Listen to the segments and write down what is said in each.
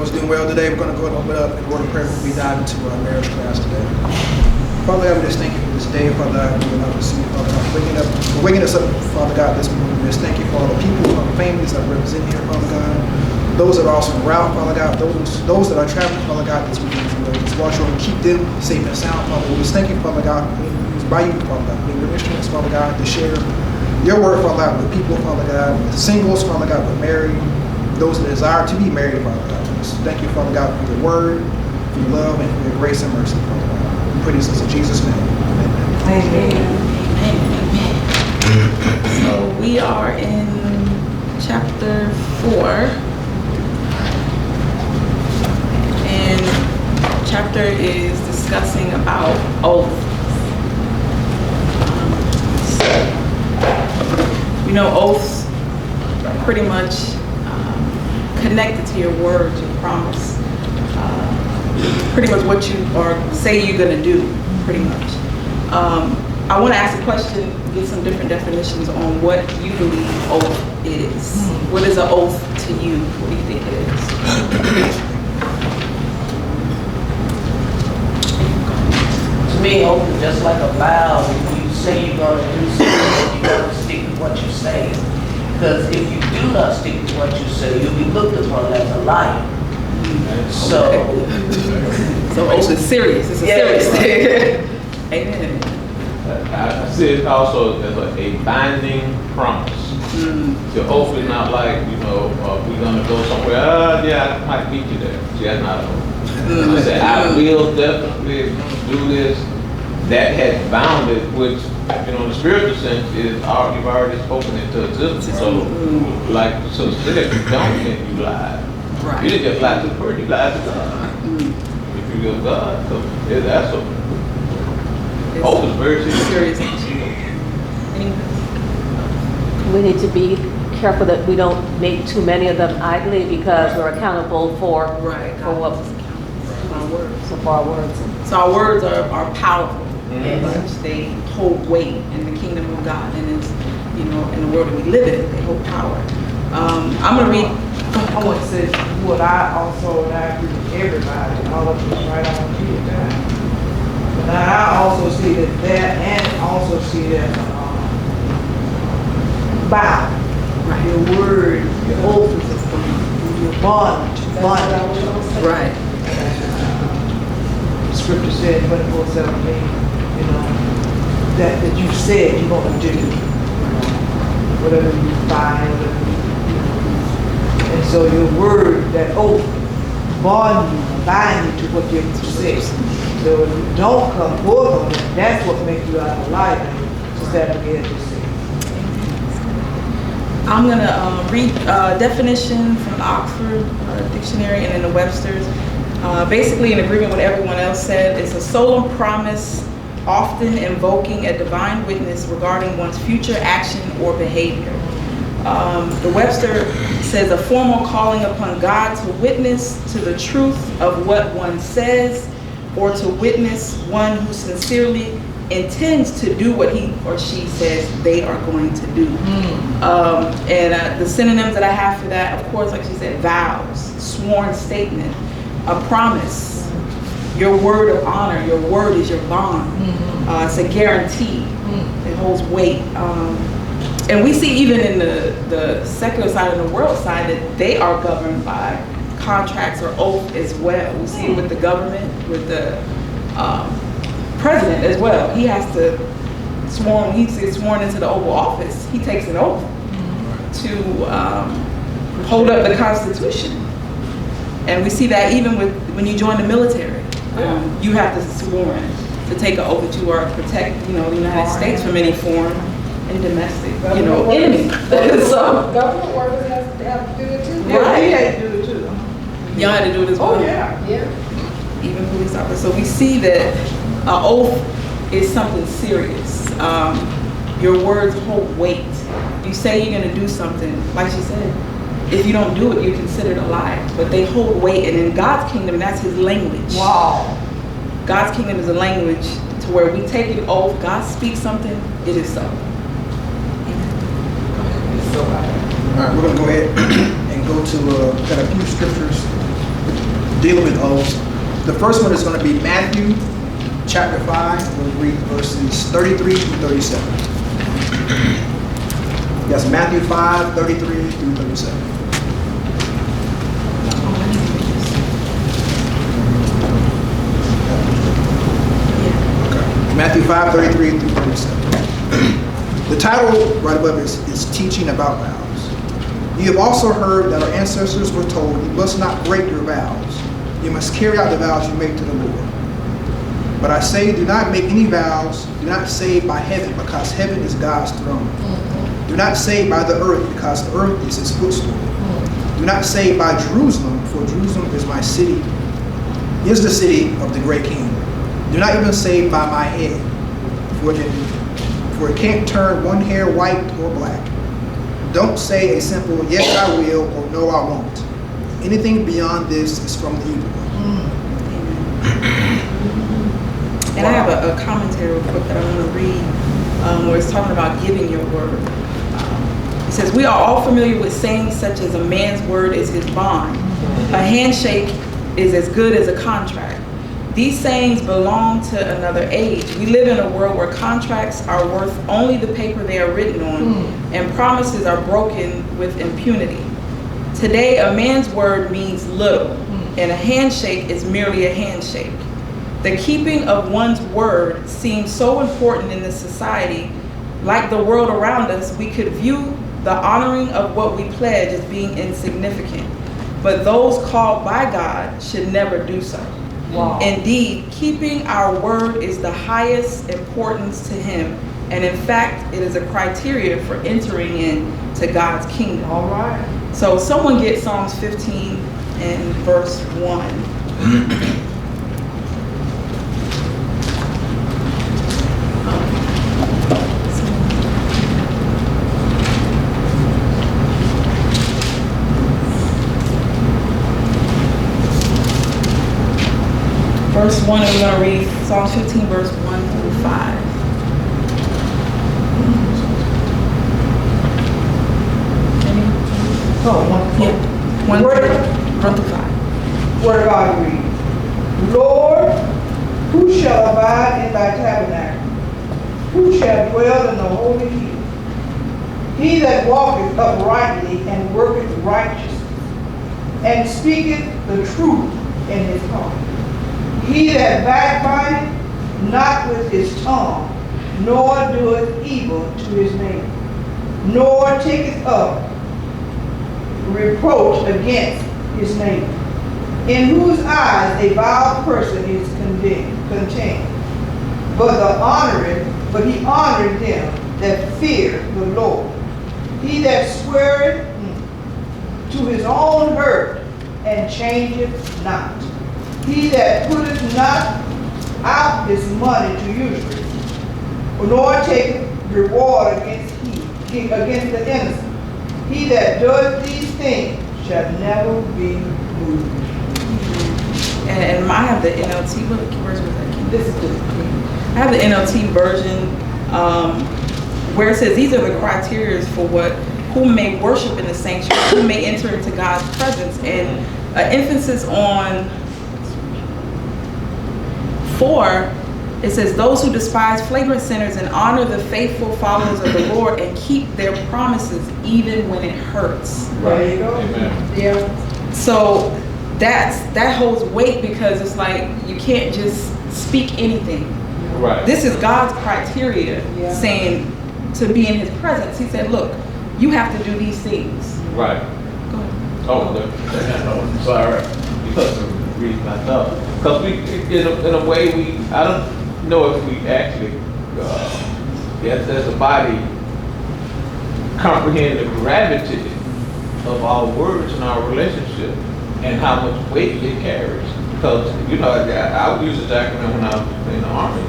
everyone's doing well today. We're going to go and open up in word of prayer before we dive into our marriage class today. Father God, we just thank you for this day, Father God, we're not receiving, Father God, waking us up, Father God, this morning. We just thank you for all the people, our families that represent here, Father God. Those that are also en route, Father God, those that are traveling, Father God, this weekend, just watch over and keep them safe and sound, Father. We just thank you, Father God, by you, Father God, being your instruments, Father God, to share your word, Father God, with people, Father God, with singles, Father God, with married, those that desire to be married, Father God. Just thank you, Father God, for your word, for your love, and for your grace and mercy, Father God. We pray this in Jesus' name. Amen. Amen. So we are in chapter 4, and chapter is discussing about oath. You know, oaths are pretty much connected to your words, your promise. Pretty much what you say you're going to do, pretty much. I want to ask a question, get some different definitions on what you believe oath is. What is an oath to you? What do you think it is? To me, oath is just like a vow. If you say you're going to do something, you're going to stick with what you say. Because if you do not stick with what you say, you'll be looked upon as a liar. So oath is serious. It's a serious thing. Amen. I see it also as a binding promise. The oath is not like, we're going to go somewhere, I might meet you there. See, that's not an oath. I say, I will definitely do this. That has bounded, which, in the spiritual sense, is you've already spoken into existence. So, so still if you don't, then you lie. Right. You didn't just lie to the person, you lied to God. If you give God, so that's a oath is very serious. We need to be careful that we don't make too many of them idly, because we're accountable for what our words. So for our words. So our words are powerful. They hold weight in the kingdom of God, and it's in the world that we live in, they hold power. I'm gonna read. I want to say what I also, and I agree with everybody, all of us right on here that. But I also see that and also see that vow. Right. Your word, your oath is your bond. Right. Scripture said 24:17, that you said you're going to do. Whatever you find, whatever you. And so your word, that oath, bind you to what you said. So if you don't come forth on it, that's what makes you out of life, just that again to say. I'm going to read definition from the Oxford Dictionary and then the Webster's. Basically, in agreement with everyone else said, it's a solemn promise, often invoking a divine witness regarding one's future action or behavior. The Webster says a formal calling upon God to witness to the truth of what one says, or to witness one who sincerely intends to do what he or she says they are going to do. And the synonyms that I have for that, of course, like she said, vows, sworn statement, a promise, your word of honor, your word is your bond. It's a guarantee. It holds weight. And we see even in the secular side and the world side that they are governed by contracts or oath as well. We see it with the government, with the president as well. He has to he's sworn into the Oval Office, he takes an oath to hold up the Constitution. And we see that even when you join the military, you have to sworn to take an oath that you are protect, the United States from any foreign and domestic, enemy. So government workers have to do it too. Right. He had to do it too. Y'all had to do it as well. Oh yeah. Even police officers. So we see that an oath is something serious. Your words hold weight. You say you're going to do something, like she said. If you don't do it, you're considered a liar. But they hold weight, and in God's kingdom, that's His language. Wow. God's kingdom is a language to where we take an oath. God speaks something, it is so. All right, we're going to go ahead and go to got a few scriptures dealing with oaths. The first one is going to be Matthew chapter 5. We'll read verses 33 through 37. Yes, Matthew 5, 33 through 37. Matthew 5, 33 through 37. The title right above is Teaching About Vows. You have also heard that our ancestors were told, you must not break your vows. You must carry out the vows you make to the Lord. But I say, do not make any vows. Do not say by heaven, because heaven is God's throne. Do not say by the earth, because the earth is his footstool. Do not say by Jerusalem, for Jerusalem is my city, is the city of the great king. Do not even say by my head, for it can't turn one hair white or black. Don't say a simple yes I will or no I won't. Anything beyond this is from the evil one. And I have a commentary real quick that I want to read where it's talking about giving your word. It says, we are all familiar with sayings such as a man's word is his bond. A handshake is as good as a contract. These sayings belong to another age. We live in a world where contracts are worth only the paper they are written on, and promises are broken with impunity. Today, a man's word means little, and a handshake is merely a handshake. The keeping of one's word seems so important in this society. Like the world around us, we could view the honoring of what we pledge as being insignificant, but those called by God should never do so. Wow. Indeed, keeping our word is the highest importance to him, and in fact, it is a criteria for entering into God's kingdom. All right. So someone get Psalms 15 and verse 1. Verse 1, and we're going to read Psalm 15, verse 1 through 5. Yeah, 1 through 5. Word of God read, Lord, who shall abide in thy tabernacle? Who shall dwell in the holy hill? He that walketh uprightly and worketh righteousness, and speaketh the truth in his heart. He that backbiteth not with his tongue, nor doeth evil to his neighbor, nor taketh up reproach against his neighbor, in whose eyes a vile person is contained. But he honoreth them that fear the Lord. He that sweareth to his own hurt and changeth not. He that putteth not out his money to usury, nor taketh reward against the innocent. He that doeth these things shall never be moved. And I have the NLT. What version was that? This is just I have the NLT version where it says these are the criteria for who may worship in the sanctuary, who may enter into God's presence, and emphasis on 4, it says, those who despise flagrant sinners and honor the faithful followers of the Lord and keep their promises even when it hurts. There you go. Amen. Yeah. So that holds weight, because it's like you can't just speak anything. Right. This is God's criteria saying to be in his presence. He said, look, you have to do these things. Right. Go ahead. Oh, sorry. Because of reading my thought. Because in a way, I don't know if we actually, as a body, comprehend the gravity of our words and our relationship and how much weight it carries. Because, I would use this acronym when I was in the Army.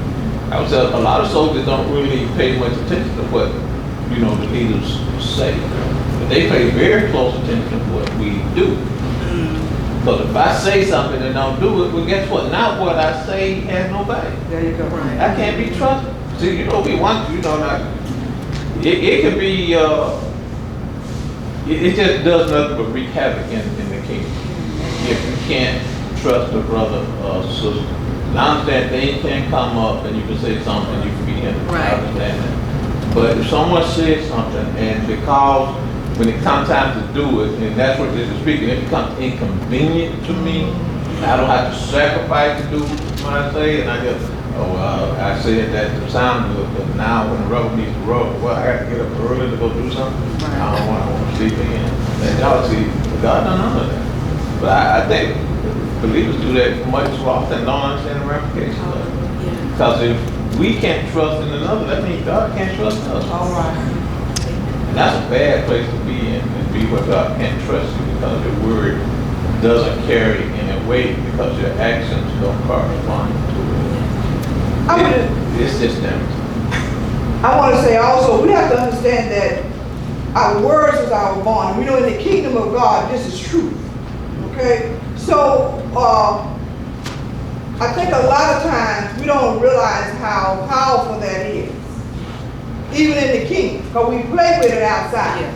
I would say a lot of soldiers don't really pay much attention to what, the leaders say. But they pay very close attention to what we do. Because if I say something and don't do it, well, guess what? Now what I say has no value. There you go. Right. I can't be trusted. See, we want it can be, it just does nothing but wreak havoc in the kingdom. if you can't trust a brother or sister. And I understand they can come up and you can say something, you can be hindered. I understand that. But if someone says something and because when it comes time to do it, and that's what this is speaking, it becomes inconvenient to me. I don't have to sacrifice to do what I say, and I just, I said that to sound good, but now when the rubber meets the road, well, I got to get up early to go do something. I don't want to sleep in. And y'all see, God done none of that. But I think believers do that much too often and don't understand the ramifications of it. Because if we can't trust in another, that means God can't trust us. All right. And that's a bad place to be in, and be where God can't trust you because your word doesn't carry any weight because your actions don't correspond to it. It's just empty. I want to say also, we have to understand that our words is our bond. We know in the kingdom of God, this is truth. Okay? So, I think a lot of times we don't realize how powerful that is. Even in the kingdom, because we play with it outside. Yeah.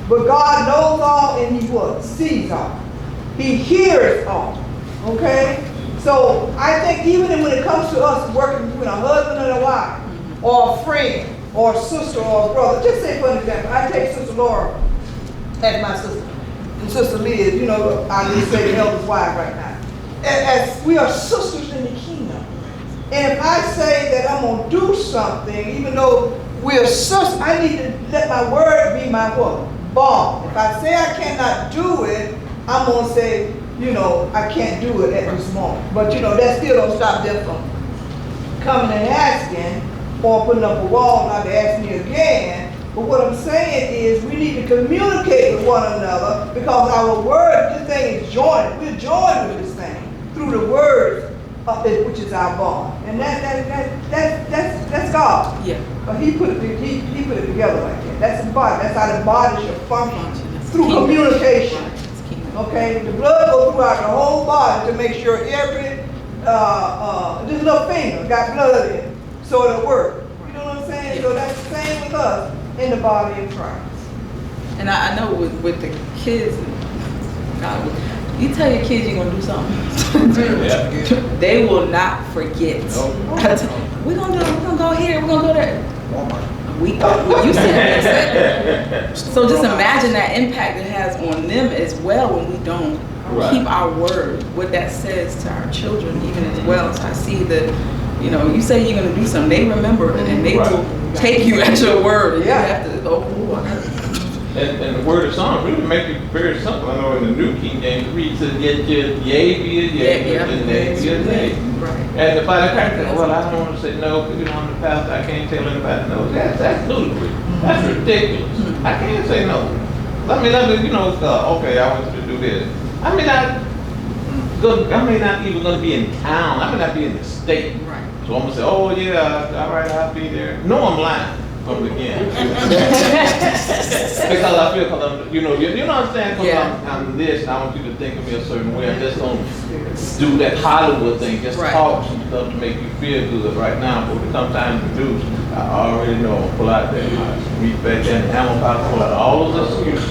But God knows all and He what? Sees all. He hears all. Okay? So I think even when it comes to us working between a husband and a wife, or a friend, or a sister, or a brother, just say for an example, I take Sister Laura as my sister, and Sister Liz, you know, I just say the elder's wife right now. As we are sisters in the kingdom. And if I say that I'm going to do something, even though we're sisters, I need to let my word be my what? Bond. If I say I cannot do it, I'm going to say, you know, I can't do it at this moment. But, you know, that still don't stop them from coming and asking or putting up a wall not to ask me again. But what I'm saying is we need to communicate with one another because our word, this thing is joined. We're joined with this thing through the words of it, which is our bond. And that's God. Yeah. But he put it together like that. That's the body. That's how the body should function through communication. Okay, the blood goes throughout the whole body to make sure every this little finger got blood in it, so it'll work. You know what I'm saying? So that's the same with us in the body of Christ. And I know with the kids, God, you tell your kids you're gonna do something, they will not forget. We're gonna go here, we're gonna go there. Walmart. You said so just imagine that impact it has on them as well when we don't keep our word, what that says to our children even as well. So I see that, you know, you say you're going to do something, they remember it and they will take you at your word. And you have to, And the word of song really make it very simple. I know in the New King James it reads, "Yet your yea be a yea, and nay be a nay." And the body practice, well, I don't want to say no, because you know, I'm the pastor, I can't tell anybody no. That's ludicrous. That's ridiculous. I can't say no. I mean, you know, okay, I want you to do this. I may not even going to be in town. I may not be in the state. Right. So I'm going to say, oh yeah, all right, I'll be there. No, I'm lying from the beginning. Because I feel, because I'm, you know what I'm saying? Because I'm this, and I want you to think of me a certain way. I'm just going to do that Hollywood thing, just talk some stuff to make you feel good right now. But when it comes time to do, I already know I'm pull out that reach back there and hammer out, pull out all those excuses.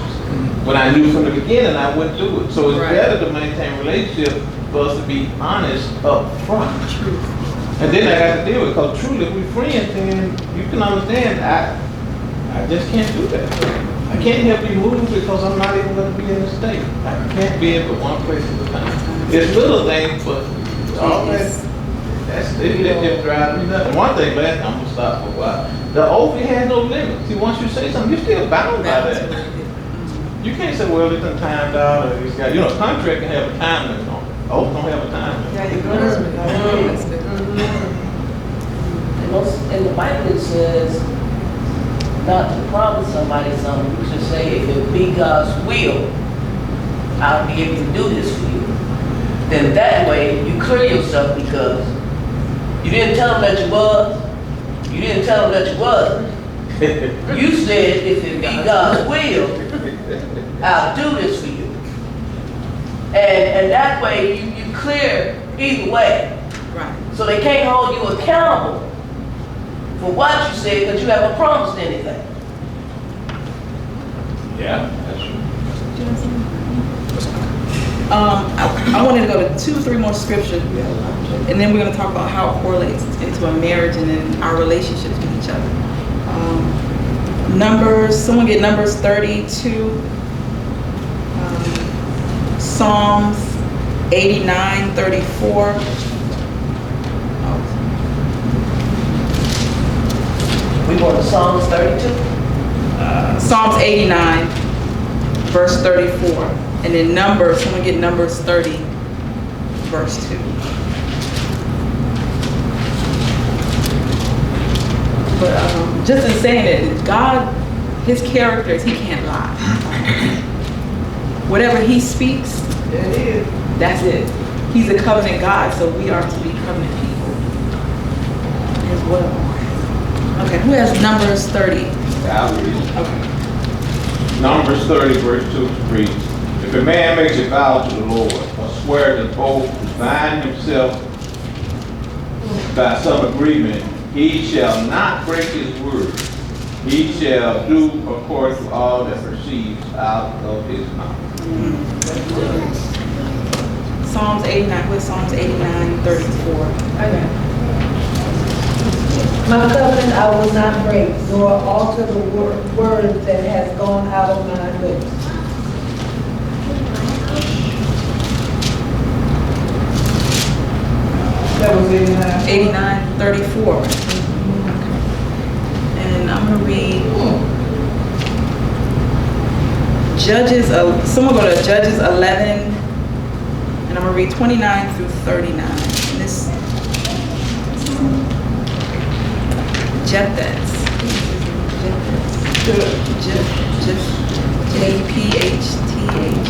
When I knew from the beginning I wouldn't do it. So it's better to maintain relationship for us to be honest up front. And then I got to deal with it, because truly if we're friends, then you can understand I just can't do that. I can't help you move because I'm not even going to be in the state. I can't be in but one place at a time. It's little things, but all it just drives me nuts. And one thing, last I'm going to stop for a while. The oath has no limit. See, once you say something, you're still bound by that. You can't say, well, it's timed out, or it's got, you know, a contract can have a time limit on it. Oath don't have a time limit. Yeah, you're And the Bible says not to promise somebody something. You should say, if it be God's will, I'll be able to do this for you. Then that way you clear yourself, because you didn't tell them that you was. You didn't tell them that you wasn't. You said, if it be God's will, I'll do this for you. And that way you clear either way. Right. So they can't hold you accountable for what you said because you haven't promised anything. Yeah, that's true. I wanted to go to 2 or 3 more scriptures, and then we're going to talk about how it correlates into a marriage and then our relationships with each other. Numbers, someone get Numbers 32, Psalms 89, 34. We go to Psalms 32? Psalms 89, verse 34. And then Numbers, someone get Numbers 30, verse 2. But just in saying it, God, his character is he can't lie. Whatever he speaks, that's it. He's a covenant God, so we are to be covenant people as well. Okay, who has Numbers 30? Okay. Numbers 30, verse 2 reads, if a man makes a vow to the Lord, or swears an oath to bind himself by some agreement, he shall not break his word. He shall do according to all that proceeds out of his mouth. Psalms 89, with Psalms 89, 34. Okay. My covenant I will not break, nor alter the word that has gone out of my lips. That was 89. 89, 34. And I'm going to read Judges, someone go to Judges 11, and I'm going to read 29 through 39. And this, Jephthah. Jephthah.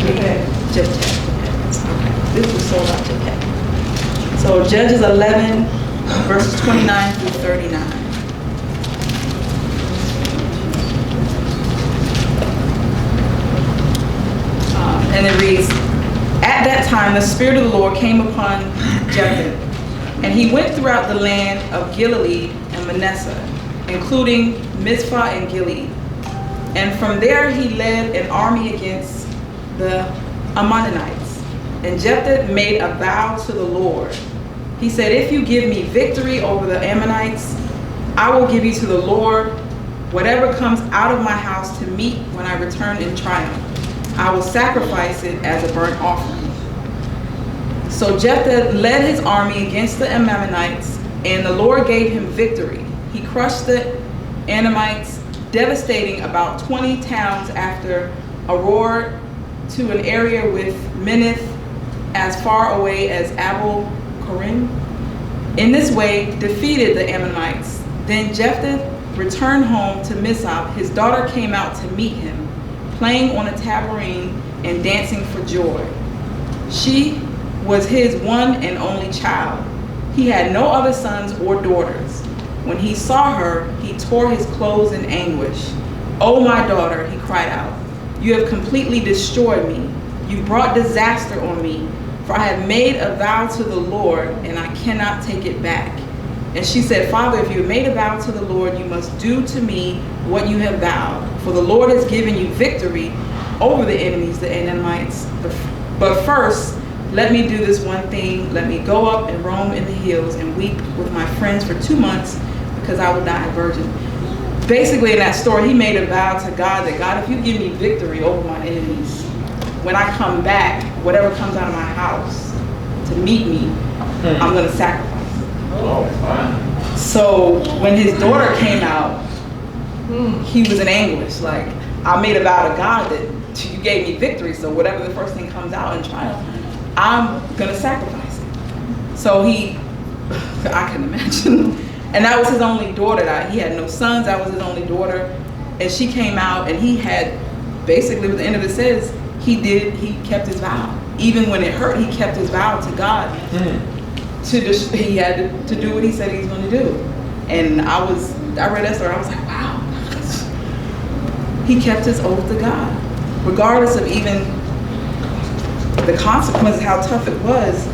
Okay. This was sold out Jephthah. So Judges 11, verses 29 through 39. And it reads, at that time the Spirit of the Lord came upon Jephthah, and he went throughout the land of Gilead and Manasseh, including Mizpah and Gilead. And from there he led an army against the Ammonites. And Jephthah made a vow to the Lord. He said, if you give me victory over the Ammonites, I will give you to the Lord whatever comes out of my house to meet when I return in triumph. I will sacrifice it as a burnt offering. So Jephthah led his army against the Ammonites, and the Lord gave him victory. He crushed the Ammonites, devastating about 20 towns after Aroer to an area with Minnith as far away as Abel Corinth. In this way, defeated the Ammonites. Then Jephthah returned home to Mizpah. His daughter came out to meet him, playing on a tambourine and dancing for joy. She was his one and only child. He had no other sons or daughters. When he saw her, he tore his clothes in anguish. "Oh, my daughter," he cried out, "you have completely destroyed me. You brought disaster on me, for I have made a vow to the Lord, and I cannot take it back." And she said, "Father, if you have made a vow to the Lord, you must do to me what you have vowed. For the Lord has given you victory over the enemies, the Ammonites. But first, let me do this one thing. Let me go up and roam in the hills and weep with my friends for 2 months, because I will die a virgin." Basically, in that story, he made a vow to God that, God, if you give me victory over my enemies, when I come back, whatever comes out of my house to meet me, I'm going to sacrifice it. Oh, fine. So when his daughter came out, he was in anguish. Like, I made a vow to God that you gave me victory, so whatever the first thing comes out in triumph, I'm going to sacrifice it. So I can imagine. And that was his only daughter. He had no sons. That was his only daughter. And she came out, and he had, basically, at the end of it says, he kept his vow. Even when it hurt, he kept his vow to God. He had to do what he said he was going to do. And I read that story, I was like, wow. He kept his oath to God. Regardless of even the consequences, how tough it was.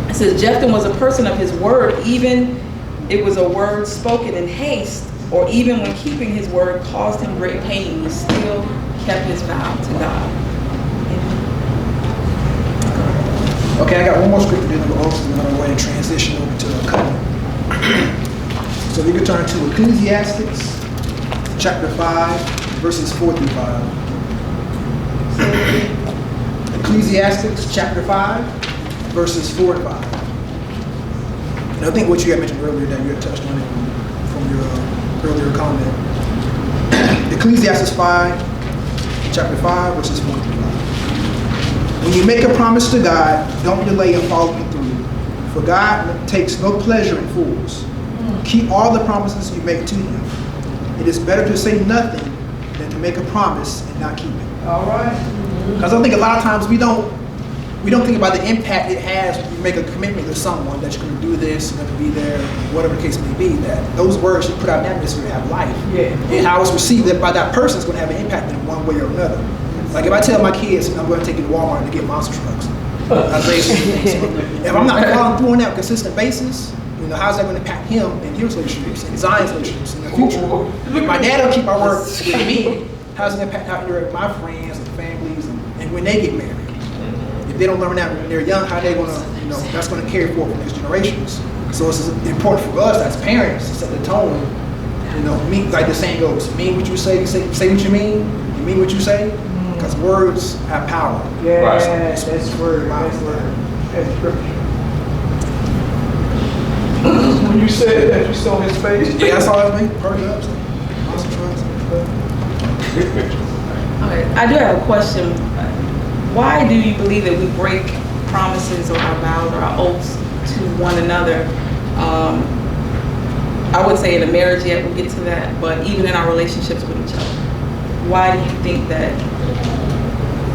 It says, Jephthah was a person of his word, even it was a word spoken in haste, or even when keeping his word caused him great pain, he still kept his vow to God. Okay, I got one more scripture dealing with oaths, and then I'm going to go ahead and transition over to the covenant. So we can turn to Ecclesiastes, chapter 5, verses 4 through 5. Ecclesiastes, chapter 5, verses 4 to 5. And I think what you had mentioned earlier, that you had touched on it from your earlier comment. Ecclesiastes 5, chapter 5, verses 4 through 5. When you make a promise to God, don't delay in following through, for God takes no pleasure in fools. Keep all the promises you make to him. It is better to say nothing than to make a promise and not keep it. All right. Because I think a lot of times we don't think about the impact it has when you make a commitment to someone that you're going to do this, you're going to be there, whatever the case may be, that those words you put out in that atmosphere have life. Yeah. And how it's received by that person is going to have an impact in one way or another. Like if I tell my kids I'm going to take you to Walmart to get monster trucks, if I'm not following through on that on a consistent basis, how's that going to impact him and his relationships and Zion's relationships in the future? If my dad don't keep my word with me, how's it impact how my friends and families and when they get married? If they don't learn that when they're young, how they going to, that's going to carry forward for next generations. So it's important for us as parents to set the tone. Mean, like the saying goes, mean what you say what you mean what you say, because words have power. Yeah, Right. that's word. That's word. That's scripture. When you said that, you saw his face. Yeah, I saw that thing. Perked up. Monster trucks. Okay, I do have a question. Why do you believe that we break promises or our vows or our oaths to one another? I would say in a marriage, yet we'll get to that, but even in our relationships with each other. Why do you think that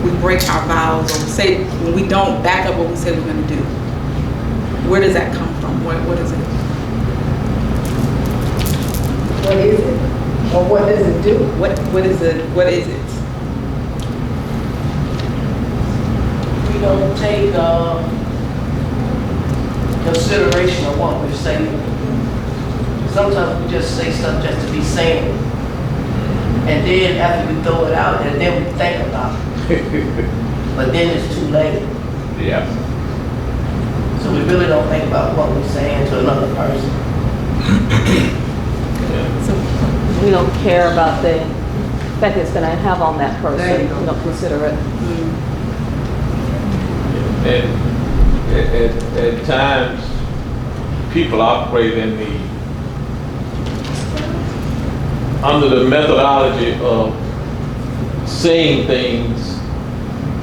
we break our vows or say when we don't back up what we said we're going to do? Where does that come from? What is it? What is it? Or what does it do? What is it? What is it? We don't take consideration of what we're saying. Sometimes we just say stuff just to be saying it. And then after we throw it out, and then we think about it. But then it's too late. Yeah. So we really don't think about what we're saying to another person. So, We don't care about the effect it's going to have on that person. We don't consider it. And at times, people operate under the methodology of saying things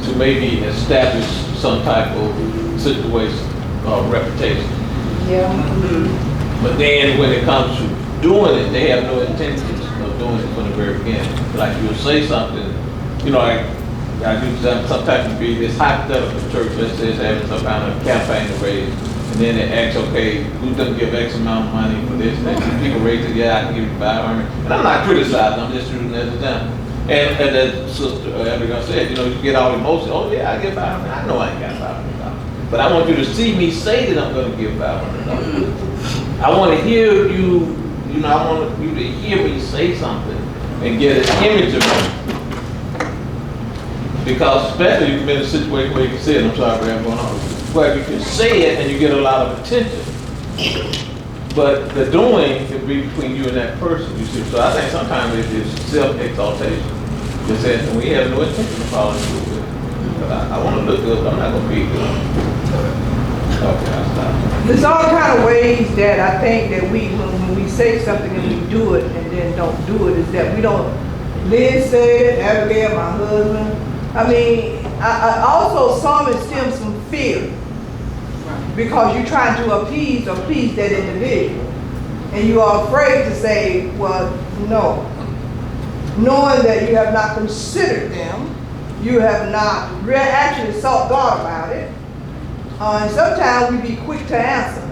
to maybe establish some type of situation or reputation. Yeah. But then when it comes to doing it, they have no intentions of doing it from the very beginning. Like you'll say something, like I do sometimes be this hypothetical church, let's say it's having some kind of campaign to raise, and then they ask, okay, who's going to give X amount of money for this? And people raise it, yeah, I can give you 500. And I'm not criticizing, I'm just using it as a example. And as Sister Abigail said, you get all emotional. Oh yeah, I give 500. I know I ain't got $500. But I want you to see me say that I'm going to give $500. I want to hear you, I want you to hear me say something and get an image of me. Because especially you've been in a situation where you can say it, I'm sorry for that going on, where you can say it and you get a lot of attention. But the doing can be between you and that person, you see. So I think sometimes it's self-exaltation. Just saying, we have no intention of following through with it. But I want to look good, but I'm not going to be good. Okay, I'll stop. There's all kind of ways that I think that when we say something and we do it and then don't do it, is that we don't. Liz said, Abigail, my husband. I mean, I also some it stems from fear, because you're trying to appease that individual, and you are afraid to say, well, no, knowing that you have not considered them, you have not actually sought God about it. And sometimes we be quick to answer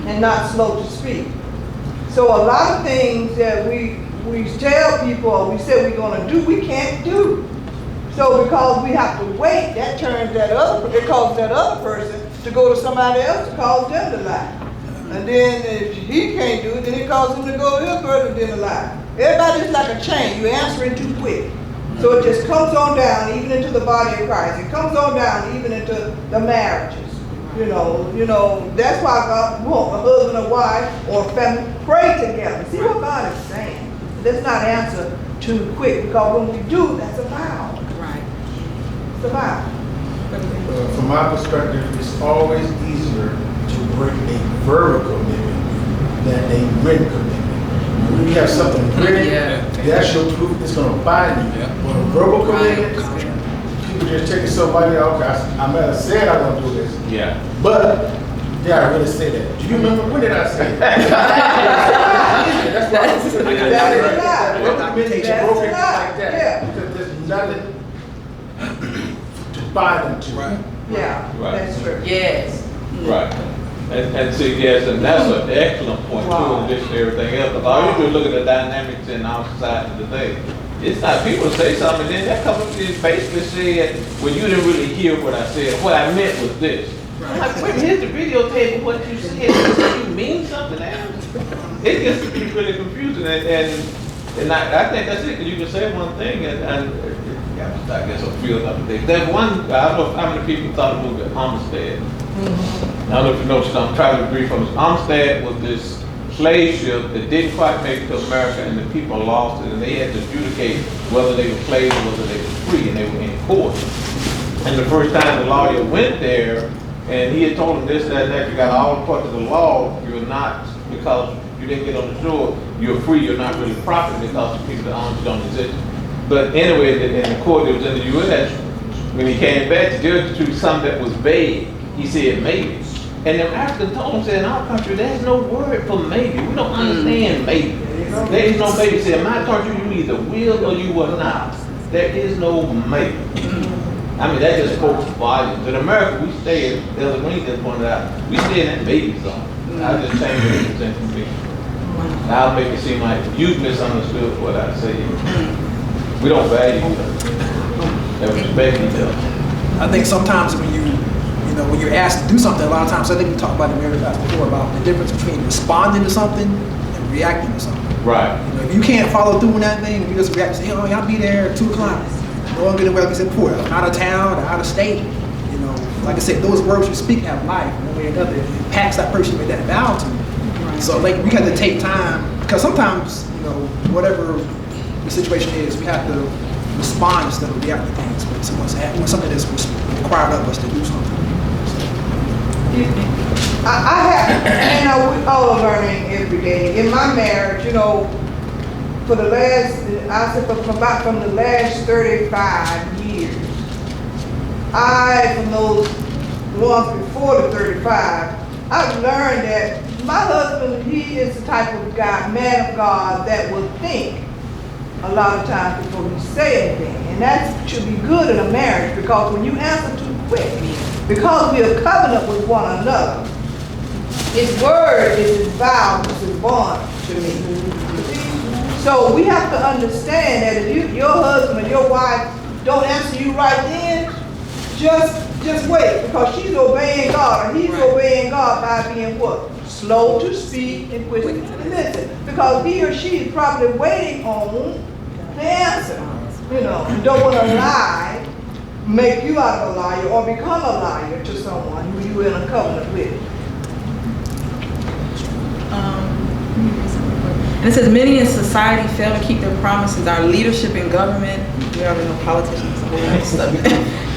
and not slow to speak. So a lot of things that we tell people or we say we're going to do, we can't do. So because we have to wait, it causes that other person to go to somebody else to cause them to lie. And then if he can't do it, then it causes him to go to his person to lie. Everybody's like a chain. You're answering too quick. So it just comes on down even into the body of Christ. It comes on down even into the marriages. You know, that's why God wants a husband and wife or a family pray together. See what God is saying. Let's not answer too quick, because when we do, that's a vow. Right. It's a vow. From my perspective, it's always easier to break a verbal commitment than a written commitment. When you have something written, that's your proof, it's going to bind you. But a verbal commitment, people just take it somebody, okay, I might have said I want to do this. Yeah. But, did I really say that? Do you remember, when did I say it? That's why That's a lie. verbal commitment That's broken a like lie. that. Yeah. Because there's nothing to bind them to. Right. Yeah, Right. that's true. Yes. Right. And see, yes, and that's an excellent point too, in addition to everything else. Because all you do is look at the dynamics in our society today. It's not people say something, and then that comes up and basically said, well, you didn't really hear what I said. What I meant was this. I'm like, wait, here's the videotape of what you said. You mean something else? It gets to be really confusing, and I think that's it. 'Cause you can say one thing, and I guess a few other things. There's one. I don't know how many people thought the movie Amistad. I don't know if you know, I'm trying to agree from this. Amistad was this slave ship that didn't quite make it to America, and the people lost it, and they had to adjudicate whether they were slaves or whether they were free, and they were in court. And the first time the lawyer went there, and he had told them this, that, and that, you got all the parts of the law, you're not, because you didn't get on the shore, you're free, you're not really property because the people that own you don't exist. But anyway, in the court that was in the U.S., when he came back, the judge threw something that was vague. He said maybe. And the African told him, said, in our country, there's no word for maybe. We don't understand maybe. There is no maybe. Said, in my country, you either will or you will not. There is no maybe. I mean, that just spoke volumes. In America, we stay, as Elder Green just pointed out, we stay in that baby zone. I'll just change it to me. I'll make it seem like you've misunderstood what I said. We don't value each other. And respect each other. I think sometimes when when you're asked to do something, a lot of times, I think we talked about in the marriage class before about the difference between responding to something and reacting to something. Right. If you can't follow through on that thing, if you just react and say, I'll be there at 2 o'clock. No one getting well, like I said before, out of town, out of state. Like I said, those words you speak have life, one way or another. It impacts that person with that vow to. Right. So like we have to take time, because sometimes, whatever the situation is, we have to respond instead of react to things when something is required of us to do something. We all are learning every day. In my marriage, for the last, from the last 35 years, from those ones before the 35, I've learned that my husband, he is the type of guy, man of God, that will think a lot of times before you say anything. And that should be good in a marriage, because when you answer too quick, because we are covenant with one another, his word is his vow, is his bond to me. So we have to understand that if your husband or your wife don't answer you right then, just wait, because she's obeying God, or he's obeying God by being what? Slow to speak and quick to listen. Because he or she is probably waiting on the answer. You don't want to lie, make you out of a liar, or become a liar to someone who you're in a covenant with. And it says, many in society fail to keep their promises. Our leadership in government, we already know politicians,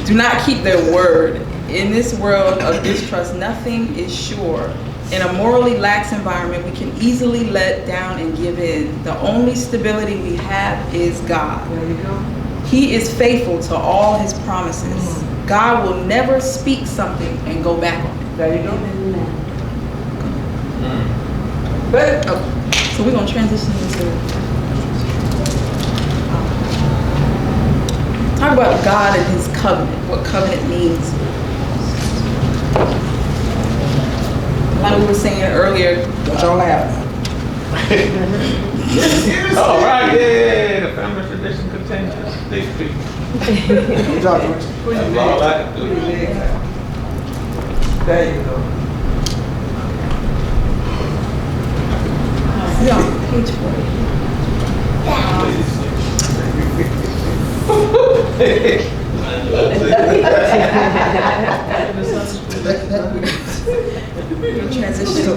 do not keep their word. In this world of distrust, nothing is sure. In a morally lax environment, we can easily let down and give in. The only stability we have is God. There you go. He is faithful to all his promises. God will never speak something and go back on it. There you go. But, so we're going to transition into talk about God and his covenant, what covenant means. Like we were saying earlier. Don't y'all laugh. All right, yeah, the family tradition continues. They speak. Good job, George. That's all I can do. There you go. Yeah, page 40. Transition.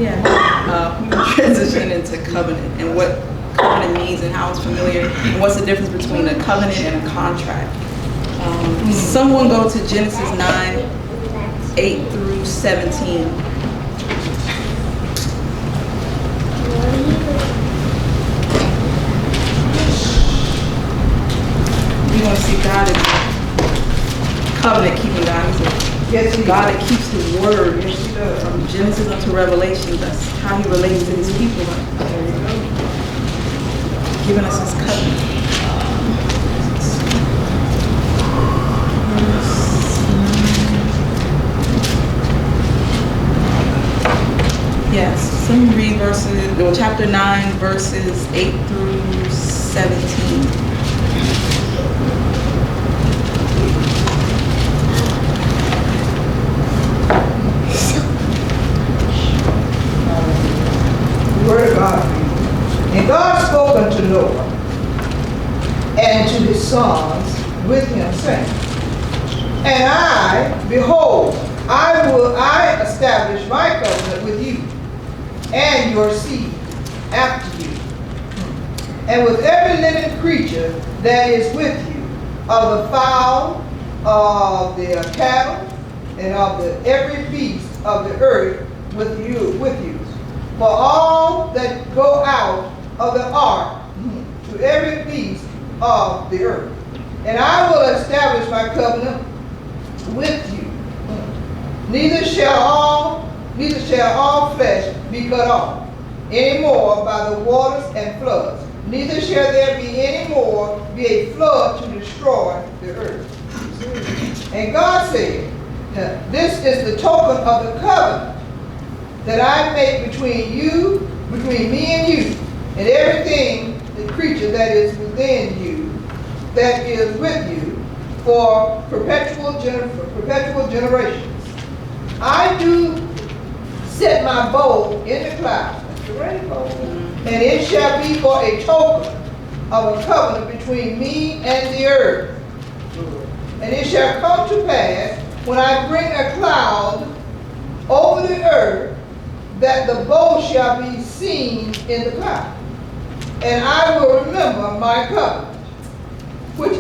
Yeah. We're gonna transition into covenant and what covenant means and how it's familiar and what's the difference between a covenant and a contract. Someone go to Genesis 9:8-17. We want to see God as a covenant keeping God. He's a Yes, he God does. that keeps his word. Yes, he does. From Genesis up to Revelation, that's how he relates to his people. Giving us his covenant. Yes, so let me read chapter 9, verses 8-17. Word of God. And God spoke unto Noah and to his sons with him, saying, and I, behold, I establish my covenant with you and your seed after you, and with every living creature that is with you, of the fowl, of the cattle, and of every beast of the earth with you. For all that go out of the ark, to every beast of the earth. And I will establish my covenant with you. Neither shall all flesh be cut off any more by the waters and floods. Neither shall there be any more be a flood to destroy the earth. And God said, this is the token of the covenant that I make between me and you, and everything, the creature that is within you, that is with you, for perpetual generations. I do set my bow in the cloud, that's the rainbow, and it shall be for a token of a covenant between me and the earth. And it shall come to pass, when I bring a cloud over the earth, that the bow shall be seen in the cloud. And I will remember my covenant, which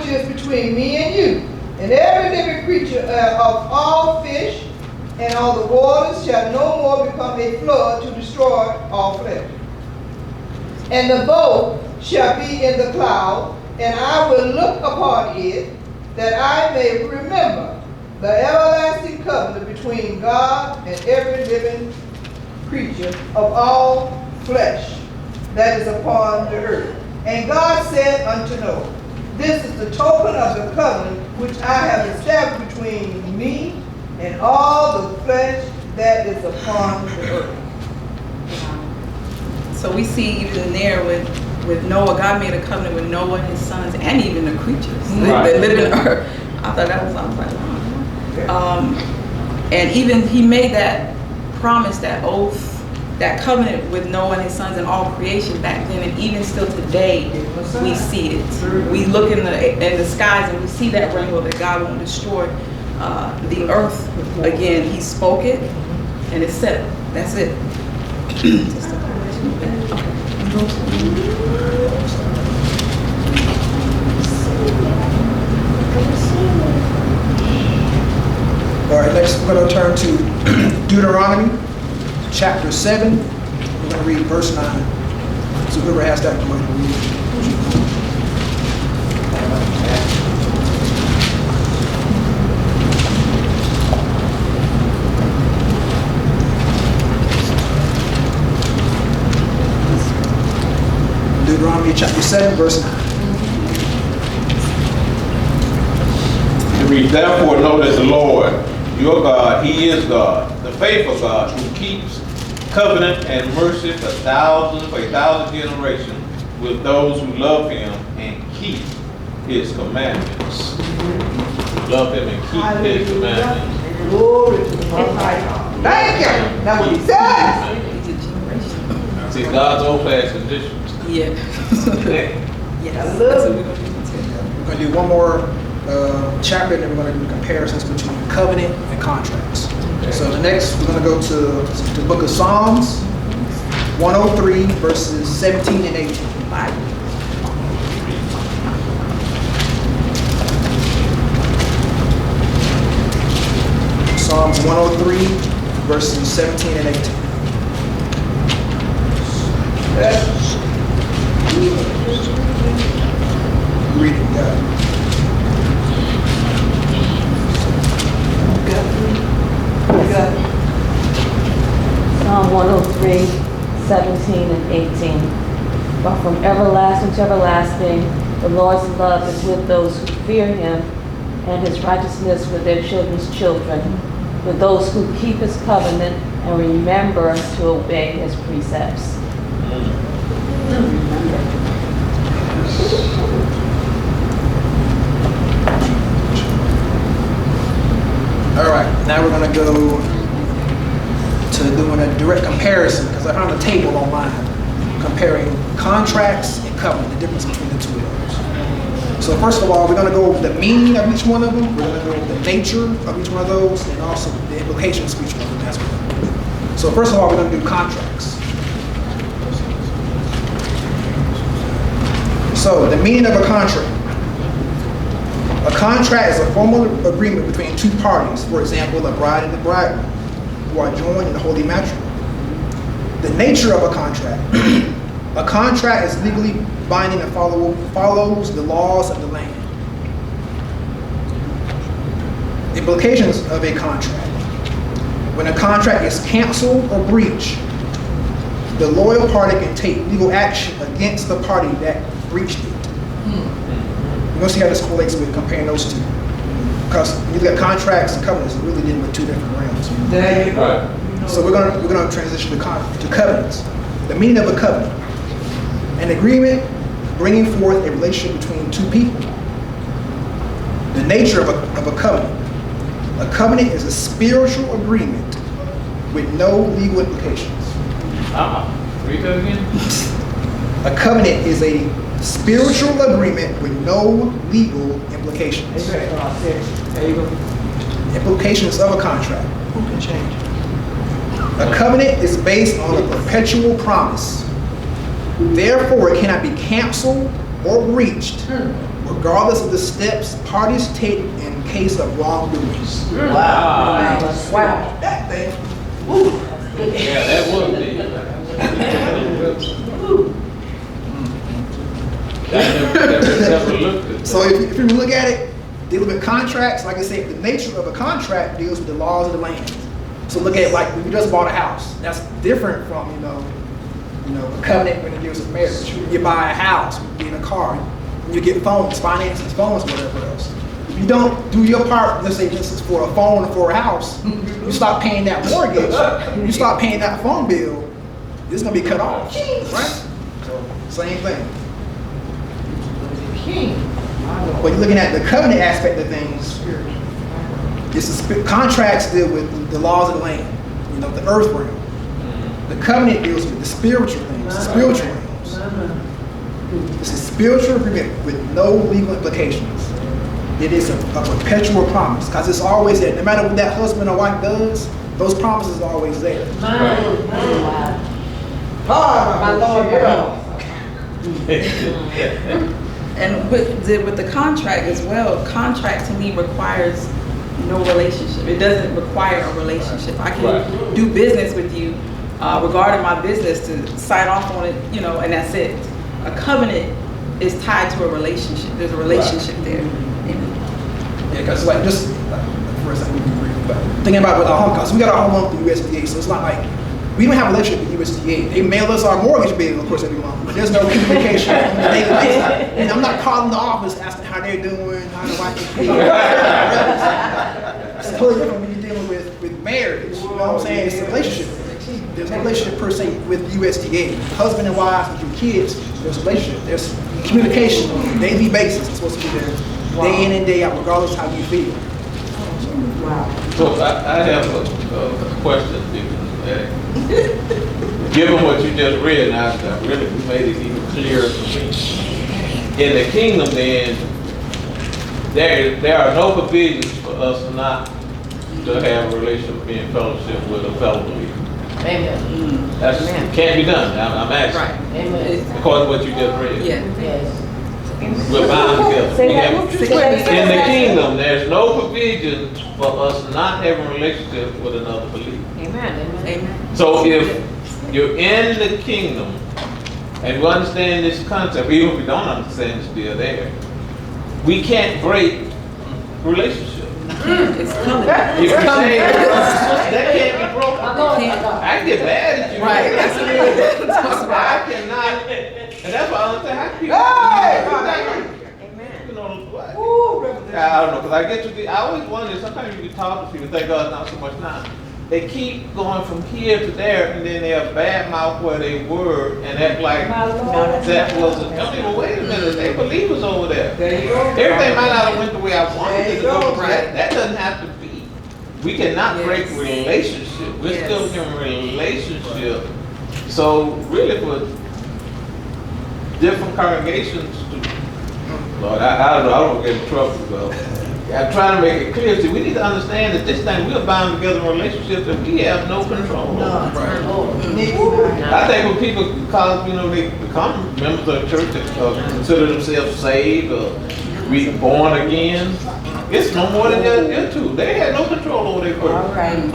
is between me and you. And every living creature of all fish and all the waters shall no more become a flood to destroy all flesh. And the bow shall be in the cloud, and I will look upon it, that I may remember the everlasting covenant between God and every living creature of all flesh that is upon the earth. And God said unto Noah, this is the token of the covenant which I have established between me and all the flesh that is upon the earth. So we see even there with Noah, God made a covenant with Noah and his sons and even the creatures that live in the earth. I thought that was like, wow. And even he made that promise, that oath, that covenant with Noah and his sons and all creation back then, and even still today, we see it. We look in the skies and we see that rainbow that God won't destroy the earth again. He spoke it, and it's set. That's it. All right, next we're going to turn to Deuteronomy chapter 7. We're going to read verse 9. So whoever has that, go ahead and read it. Deuteronomy chapter 7, verse 9. It reads, therefore know that the Lord, your God, He is God, the faithful God, who keeps covenant and mercy for a thousand generations with those who love Him and keep His commandments. Love Him and keep His commandments. Glory to the Most High God. Thank you. Now what he says. It's a generation. See, God's old class conditions. Yeah. Yes, I that's love what it. we're gonna do too. We're going to do one more chapter, and then we're going to do comparisons between covenant and contracts. So the next, we're going to go to the book of Psalms, 103, verses 17 and 18. Bible. Psalms 103, verses 17 and 18. Read it, God. Psalm 103, 17 and 18. But from everlasting to everlasting, the Lord's love is with those who fear him, and his righteousness with their children's children, with those who keep his covenant and remember to obey his precepts. All right, now we're going to go to doing a direct comparison, because I found a table online comparing contracts and covenant, the difference between the two of those. So first of all, we're going to go over the meaning of each one of them. We're going to go over the nature of each one of those, and also the implications of each one of them as well. So first of all, we're going to do contracts. So the meaning of a contract. A contract is a formal agreement between two parties, for example, a bride and a bridegroom, who are joined in holy matrimony. The nature of a contract. A contract is legally binding and follows the laws of the land. Implications of a contract. When a contract is canceled or breached, the loyal party can take legal action against the party that breached it. You're going to see how this correlates with comparing those two. Because when you look at contracts and covenants, it's really dealing with two different realms. There you go. Right. So we're going to transition to covenants. The meaning of a covenant. An agreement bringing forth a relationship between two people. The nature of a covenant. A covenant is a spiritual agreement with no legal implications. Read that again. A covenant is a spiritual agreement with no legal implications. There you go. Implications of a contract. Who can change? A covenant is based on a perpetual promise. Therefore, it cannot be canceled or breached, regardless of the steps parties take in case of wrongdoings. Wow. Wow. That thing. Ooh. Yeah, that would be. Never looked at that. So if you look at it, dealing with contracts, like I said, the nature of a contract deals with the laws of the land. So look at it like when you just bought a house. That's different from, a covenant when it deals with marriage. You buy a house, you get a car, you get phones, finances, phones, whatever else. If you don't do your part, let's say this is for a phone or for a house, you stop paying that mortgage, you stop paying that phone bill, it's gonna be cut off, right? So same thing. But you're looking at the covenant aspect of things. Contracts deal with the laws of the land, the earth realm. The covenant deals with the spiritual things, the spiritual realms. It's a spiritual agreement with no legal implications. It is a perpetual promise, because it's always there. No matter what that husband or wife does, those promises are always there. My Lord, And with the contract as well, contract to me requires no relationship. It doesn't require a relationship. I can do business with you regarding my business to sign off on it, and that's it. A covenant is tied to a relationship. There's a relationship there. Yeah, because for example, thinking about with our home costs, we got our home loan through USDA, so it's not like we don't have a relationship with USDA. They mail us our mortgage bill, of course, every month, but there's no communication on a daily basis. And I'm not calling the office asking how they're doing, how the wife is doing. It's totally different when you're dealing with marriage. You know what I'm saying? It's a relationship. There's no relationship per se with USDA. Husband and wife, with your kids, there's a relationship. There's communication on a daily basis. It's supposed to be there day in and day out, regardless of how you feel. So I have a question, Deacon. Given what you just read, I really made it even clearer for me. in the kingdom, then there are no provisions for us not to have a relationship, be in fellowship with a fellow believer. Amen. That's can't be done. I'm asking. Right. Amen. According to what you just read. Yeah. Yes. We're bound together. Say We that. have- Say that. in the kingdom, there's no provisions for us not having a relationship with another believer. Amen. Amen. So if you're in the kingdom and we understand this concept, even if we don't understand it's still there, we can't break relationship. It's coming. If you say that can't be broken, I get mad at you. Right, that's what it is. I cannot, and that's why I don't think how can people. You know what? I don't know, because I get to the, I always wonder, sometimes you can talk to people, thank God not so much now. They keep going from here to there, and then they'll bad mouth where they were, and act like that wasn't, I mean, well, wait a minute, they believers over there. There you go. Everything might not have went the way I wanted There it you to go, go. but that doesn't have to be. We cannot break Yes. relationship, we're Yes. still in relationship. So really for different congregations to, Lord, I don't know, I don't get in trouble, but I'm trying to make it clear. See, we need to understand that this thing, we're bound together in relationships that we have no control over. I think when people cause, they become members of the church that consider themselves saved or reborn again, it's no more than they're two. They had no control over their person.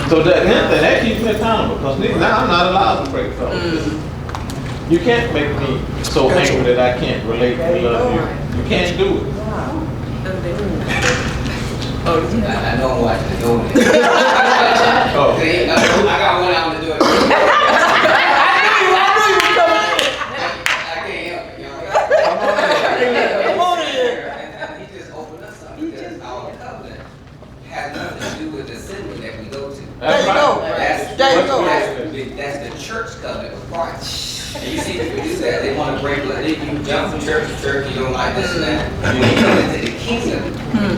So that keeps me accountable, because now I'm not allowed to break fellowship. You can't make me so angry that I can't relate and love you. You can't do it. I know I'm watching the door. Oh. See, I got one out to do it. I can't help it, y'all. Come on in. And he just opened us up because our covenant has nothing to do with the assembly that we go to. That's right. That's the church covenant with Christ. And you see people do that. They want to break, you jump from church to church, you don't like this and that. When you come into the kingdom,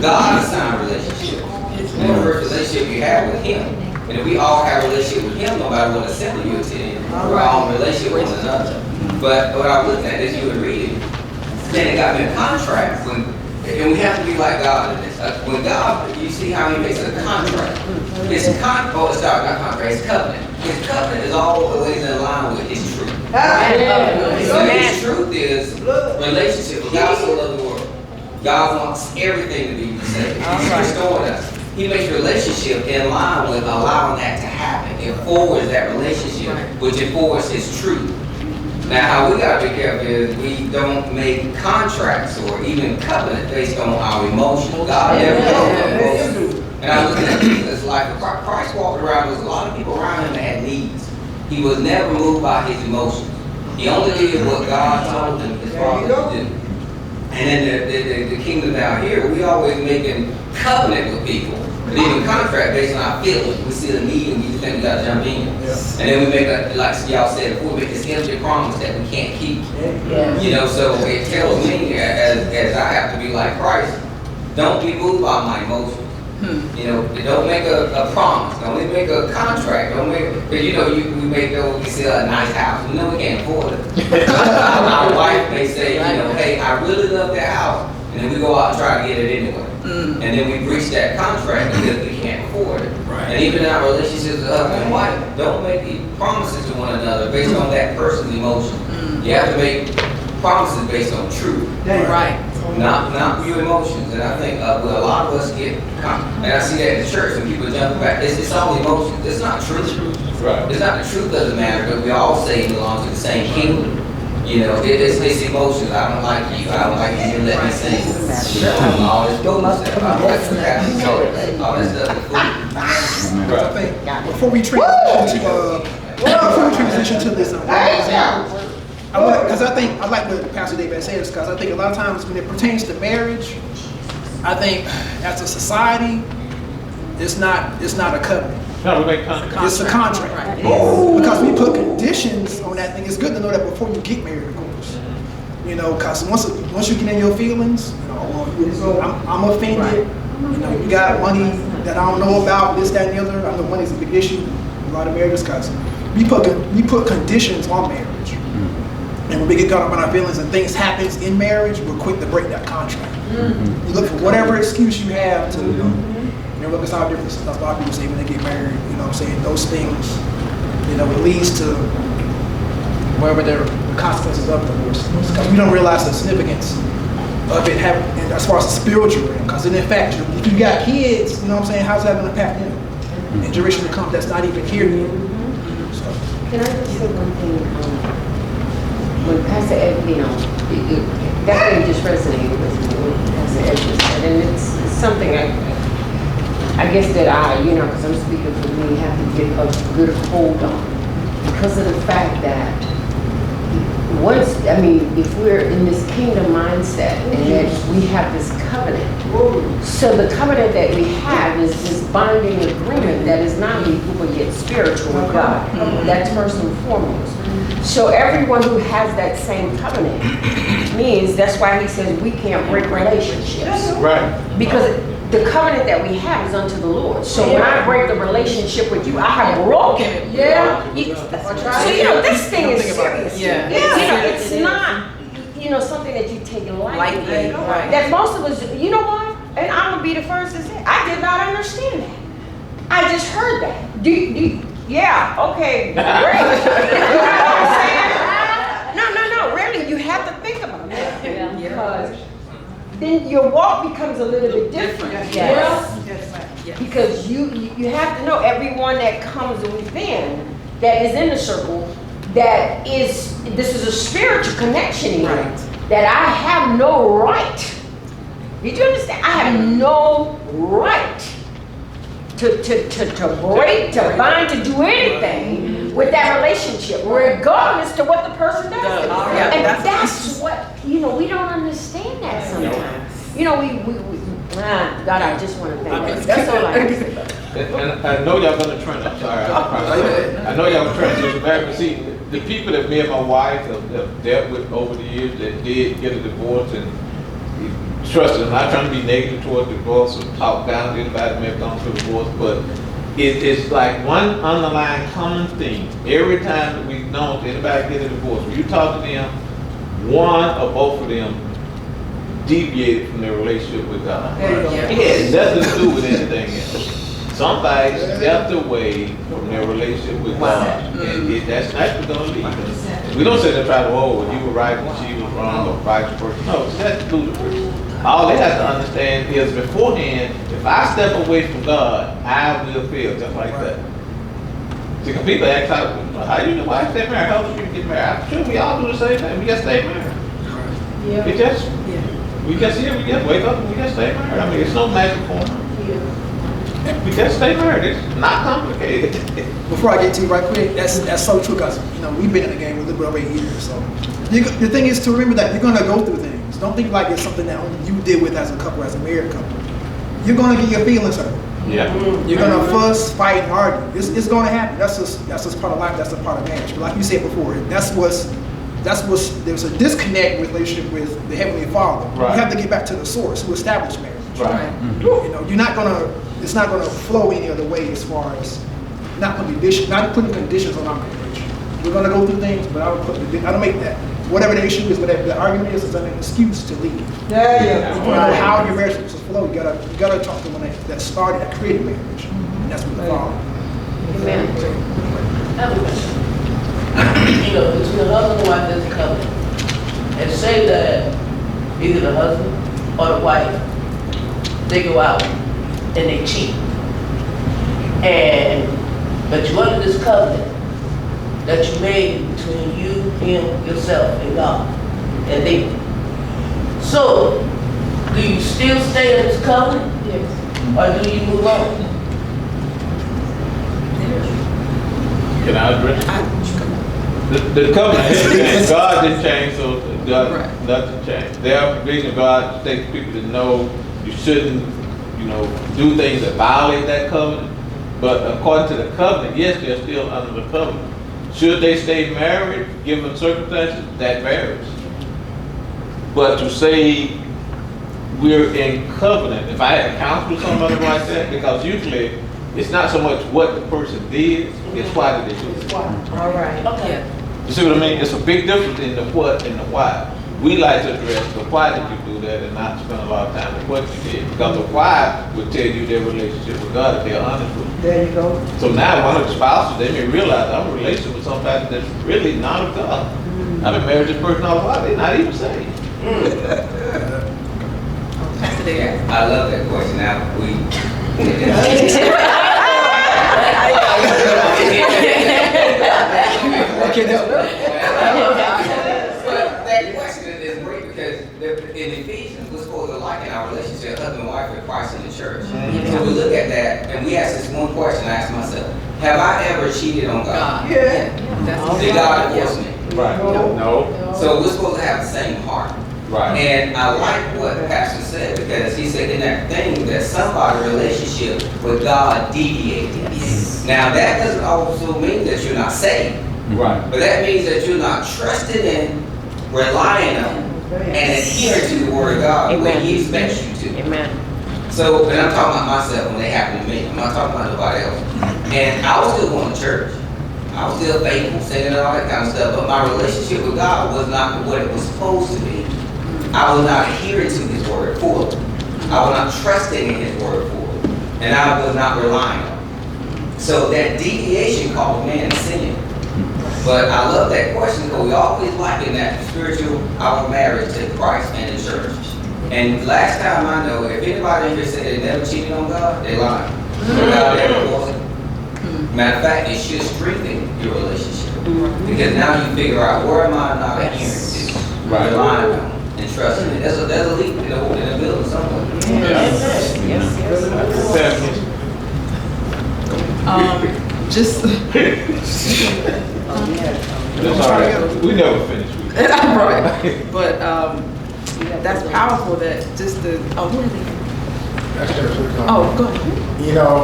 God assigned relationship. And the first relationship you have with Him. And if we all have a relationship with Him, no matter what assembly you attend, we're all in relationship with one another. But what I was looking at, as you were reading, then it got me a contrast. And we have to be like God in this. When God, you see how He makes a contract. His His covenant. His covenant is always in line with His truth. So His truth is relationship. God so loved the world. God wants everything to be the same. He's restoring us. He makes relationship in line with allowing that to happen. It forwards that relationship, which it forwards His truth. Now, how we gotta be careful is we don't make contracts or even covenant based on our emotions. God never knows emotions. And I look at Jesus' life. Christ walked around, there was a lot of people around him that had needs. He was never moved by his emotions. He only did what God told him his Father to do. And then the kingdom down here, we always making covenant with people. But even contract based on our feelings. We see the need and we just think we gotta jump in. And then we make like y'all said before, we make this empty promise that we can't keep. So it tells me as I have to be like Christ, don't be moved by my emotions. Don't make a promise. Don't even make a contract. Don't make, because we make we sell a nice house. We know we can't afford it. Our wife may say, hey, I really love that house, and then we go out and try to get it anyway. And then we breach that contract because we can't afford it. And even in our relationships with husband and wife, don't make promises to one another based on that person's emotion. You have to make promises based on truth. Not your emotions. And I think a lot of us get, and I see that in the church when people jump back, it's all emotions. It's not truth. It's not the truth doesn't matter, but we all say belong to the same kingdom. It's emotions. I don't like you. I don't like you. Let me sing. All this stuff. All that stuff. I think before we transition to this, because I like what Pastor David says, because I think a lot of times when it pertains to marriage, I think as a society, it's not a covenant. No, we make contracts. It's a contract. Because we put conditions on that thing. It's good to know that before you get married, of course. Because once you get in your feelings, I'm offended. You got money that I don't know about, this, that, and the other. I know money's a big issue in a lot of marriages because we put conditions on marriage. And when we get caught up in our feelings and things happens in marriage, we're quick to break that contract. You look for whatever excuse you have to, look at how different stuff a lot of people say when they get married, you know what I'm saying? Those things, it leads to whatever the consequences of divorce. Because we don't realize the significance of it having, as far as the spiritual realm. Because in fact, if you got kids, you know what I'm saying, how's that going to impact them? And generation to come that's not even here yet. So. Can I just say one thing? When Pastor Ed, that thing just resonated with me when Pastor Ed just said, and it's something I guess that because I'm speaking for me, have to get a good hold on because of the fact that if we're in this kingdom mindset and that we have this covenant, so the covenant that we have is this binding agreement that is not legal but yet spiritual with God. That's first and foremost. So everyone who has that same covenant means that's why he says we can't break relationships. Right. Because the covenant that we have is unto the Lord. So when I break the relationship with you, I have broken it. Yeah. So this thing is serious. Yeah. It's not something that you take lightly. Right. That most of us, you know what? And I'm gonna be the first to say, I did not understand that. I just heard that. Yeah, okay, great. You know what I'm saying? No, really, you have to think about that. Because then your walk becomes a little bit different. Yes. Because you have to know everyone that comes within, that is in the circle, this is a spiritual connection here. Right. That I have no right. Did you understand? I have no right to break, to bind, to do anything with that relationship, regardless to what the person does. And that's what, we don't understand that sometimes. God, I just want to thank you. That's all I have to say about it. And I know y'all gonna trend, I'm sorry. I know y'all gonna trend Sister Mary, but see, the people that me and my wife have dealt with over the years that did get a divorce, and trust me, I'm not trying to be negative toward divorce or talk down to anybody that may have gone through a divorce, but it's like one underlying common theme. Every time that we've known anybody get a divorce, when you talk to them, one or both of them deviated from their relationship with God. It has nothing to do with anything else. Somebody stepped away from their relationship with God, and that's not going to lead them. We don't sit there and try to, you were right and she was wrong, or vice versa. No, that's ludicrous. All they have to understand is beforehand, if I step away from God, I will fail, just like that. See, people ask how you know why I stay married? How old you get married? I'm sure we all do the same thing. We just stay married. We just wake up and we just stay married. I mean, it's no magic formula. We just stay married. It's not complicated. Before I get to you right quick, that's so true because we've been in the game a little bit over 8 years. So the thing is to remember that you're gonna go through things. Don't think like it's something that only you deal with as a couple, as a married couple. You're gonna get your feelings hurt. Yeah. You're gonna fuss, fight, and argue. It's gonna happen. That's just part of life. That's a part of marriage. But like you said before, there's a disconnect with relationship with the Heavenly Father. Right. You have to get back to the source who established marriage. Right. You're not gonna. It's not gonna flow any other way as far as not putting conditions on our marriage. We're gonna go through things, but I don't make that. Whatever the issue is, whatever the argument is an excuse to leave. You know how your marriage is supposed to flow. You gotta talk to one that started, that created marriage, and that's what the Father. Amen. Between the husband and wife, there's a covenant. And say that either the husband or the wife, they go out and they cheat. But you under this covenant that you made between you, him, yourself, and God. And they. So, do you still stay in this covenant? Yes. Or do you move on? Can I address? The covenant didn't change. God didn't change, so nothing changed. There are provisions God takes people to know you shouldn't, do things that violate that covenant. But according to the covenant, yes, they're still under the covenant. Should they stay married, given circumstances? That varies. But to say we're in covenant, if I had counsel with somebody like that, because usually it's not so much what the person did, it's why did they do it. All right. Okay. You see what I mean? It's a big difference in the what and the why. We like to address the why did you do that and not spend a lot of time with what you did. Because the why would tell you their relationship with God if they're honest with you. There you go. So now one of the spouses, they may realize I'm in a relationship with somebody that's really not of God. I've been married to this person all the while, they're not even saved. Pastor Deacon. I love that question. Now, But that question is great because in Ephesians, we're supposed to liken our relationship, husband and wife, with Christ in the church. So we look at that and we ask this one question. I ask myself, have I ever cheated on God? Yeah. Did God divorce me? Right. No. So we're supposed to have the same heart. Right. And I like what Pastor said because he said in that thing that somebody's relationship with God deviated. Yes. Now that doesn't also mean that you're not saved, Right. but that means that you're not trusted in, relying on, and adhering to the Word of God the way Amen. He expects you to. Amen. So, and I'm talking about myself when they happen to me. I'm not talking about nobody else. And I was still going to church. I was still faithful, singing and all that kind of stuff, but my relationship with God was not what it was supposed to be. I was not adhering to His Word fully. I was not trusting in His Word fully. And I was not relying on it. So that deviation caused man to sin. But I love that question because we always liken that spiritual, our marriage to Christ and the church. And last time I know, if anybody in here said they never cheated on God, they lied. God never wasn't. Matter of fact, it should strengthen your relationship. Because now you figure out where am I not adhering to, Right. relying on, and trusting it. There's a leak in the building somewhere. Just That's all right. We never finish. right, but that's powerful. That just the oh, who are they? That's just what comes. Oh, go ahead. You know,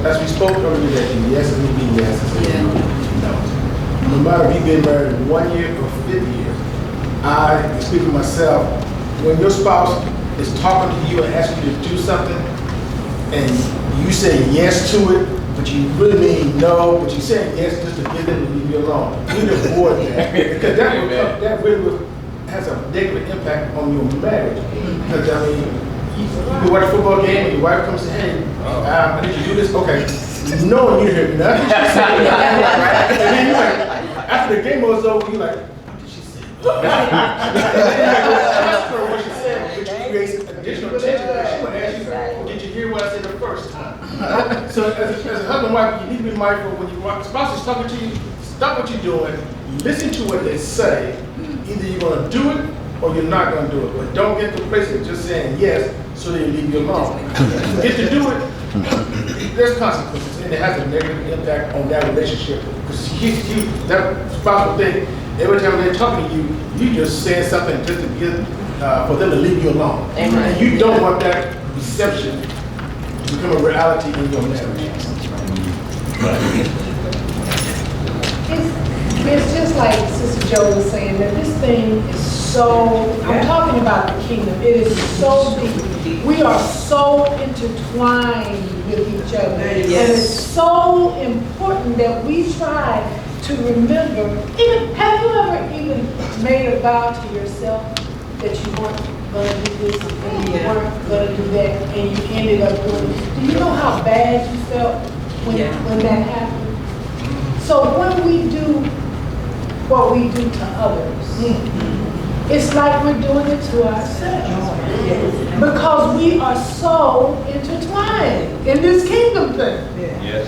as we spoke earlier, that yes will be yes, and no. No matter if you've been married 1 year or 50 years, I can speak for myself. When your spouse is talking to you and asking you to do something, and you say yes to it, but you really mean no, but you say yes just to get them to leave you alone. We need to avoid that because that really has a negative impact on your marriage. Because I mean, you watch a football game and your wife comes and says, hey, I need you to do this. Okay, no, you hear nothing she said. And then you're like, after the game was over, you're like, what did she say? And then you ask her what she said, which creates additional tension. She would ask you, did you hear what I said the first time? So as a husband and wife, you need to be mindful when your spouse is talking to you, stop what you're doing, listen to what they say. Either you're going to do it or you're not going to do it. But don't get to the place of just saying yes so they leave you alone. If you get to do it, there's consequences and it has a negative impact on that relationship. Because that spouse will think every time they're talking to you, you just saying something just to get for them to leave you alone. Amen. And you don't want that deception to become a reality in your marriage. It's just like Sister Joe was saying, that this thing is so, I'm talking about the kingdom, it is so deep. We are so intertwined with each other. And it's so important that we try to remember, have you ever even made a vow to yourself that you weren't going to do this and you weren't going to do that and you ended up doing it? Do you know how bad you felt when that happened? So when we do what we do to others, it's like we're doing it to ourselves. Because we are so intertwined in this kingdom thing. Yes.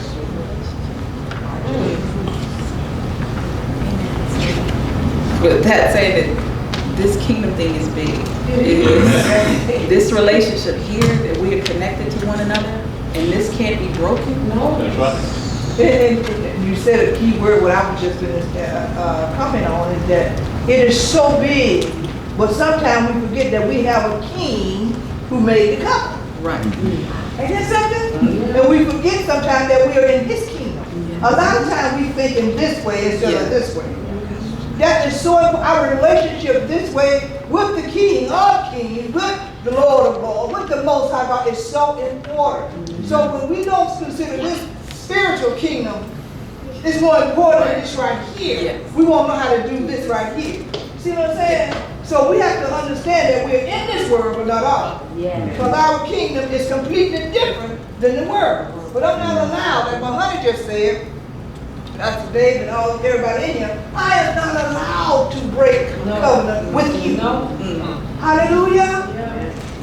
But that saying that this kingdom thing is big. It is. This relationship here that we are connected to one another, and this can't be broken. No. That's right. And you said a key word, what I was just going to comment on is that it is so big, but sometimes we forget that we have a king who made the covenant. Right. Ain't that something? And we forget sometimes that we are in his kingdom. A lot of times we think in this way instead of this way. That is so important. Our relationship this way with the King of Kings, with the Lord of Lords, with the Most High God is so important. So when we don't consider this spiritual kingdom It's more important than this right here. Yes. We won't know how to do this right here. See what I'm saying? So we have to understand that we're in this world, but not of it. Yeah. Because our kingdom is completely different than the world. But I'm not allowed, like my honey just said, Dr. Dave and all everybody in here, I am not allowed to break covenant with you. Hallelujah.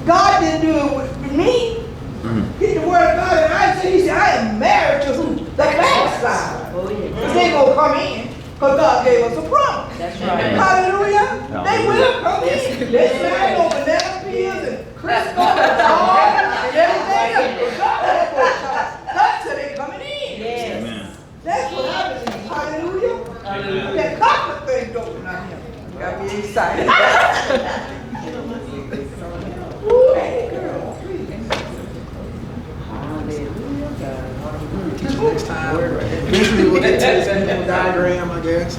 God didn't do it with me. Get the word of God in Isaiah. He said, I am married to who? The backside. Oh, yeah. Because they gonna come in. Because God gave us a promise. That's right. Hallelujah. They will come in. They sign on banana peels and Crisco and all and everything else. But God said they coming in. Yes. That's what I believe. Hallelujah. That chocolate thing going on here. Got me excited. Ooh, girl. Next time, eventually we'll get to this beautiful diagram, I guess.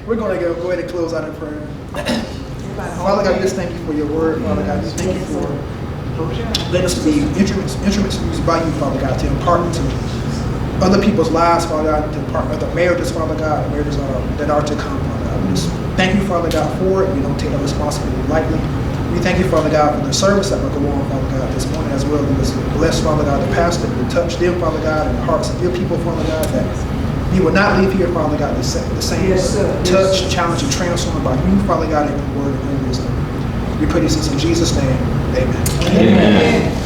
We're going to go ahead and close out in prayer. Father God, we just thank you for your word. Father God, just thank you for letting us be instruments used by you, Father God, to impart into other people's lives, Father God, to impart other marriages, Father God, marriages that are to come, Father God. We just thank you, Father God, for it. We don't take that responsibility lightly. We thank you, Father God, for the service that will go on, Father God, this morning as well. We just bless, Father God, the pastor. We touch them, Father God, in the hearts of your people, Father God, that you will not leave here, Father God, the same touch, challenge, and transformed by you, Father God, in your word and your wisdom. We pray this in Jesus' name. Amen. Amen.